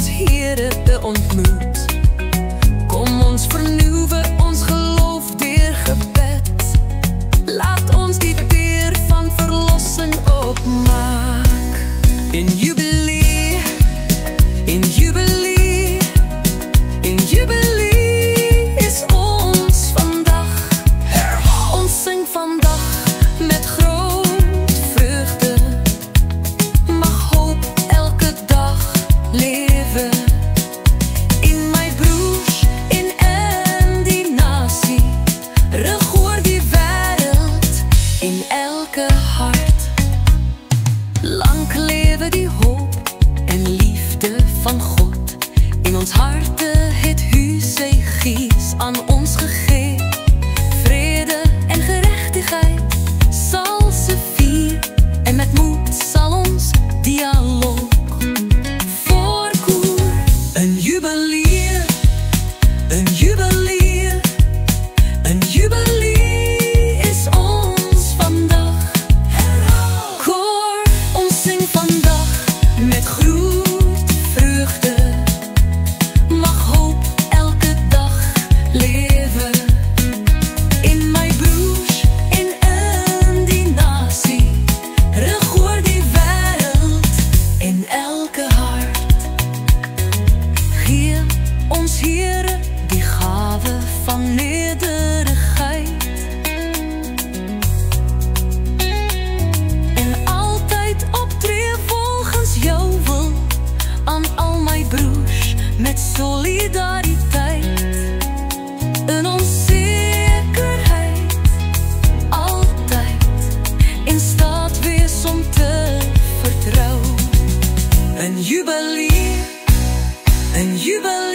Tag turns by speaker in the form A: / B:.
A: ons Here te ontmoet. Kom ons vernuwe ons geloof deur gebed. Laat ons die deur van verlossing oopmaak. In jubilee, in jubilee, in jubilee is ons vandag. Ons sing vandag met groot vreugde. Mag hoop elke dag lewe. In my broers, in die nasie, regoor die wêreld in elke hart. Lank lewe die hoop en liefde van God. In ons harte het hy sy gees aan ons gegee. Vrede en geregtigheid sal se vier, en met moed sal ons dialoog voorkoer. Een jubilee, een jubilee, een jubilee is ons vandag. Koor, ons sing vandag met groot vreugde. Mag hoop elke dag lewe. In my broers, in die nasie, regoor die wêreld in elke hart. Gee ons Here die gawe van nederigheid, en altyd optree volgens jou wil aan al my broers met solidariteit. In onsekerheid altyd in staat wees om te vertrou. Een jubilee, een jubilee.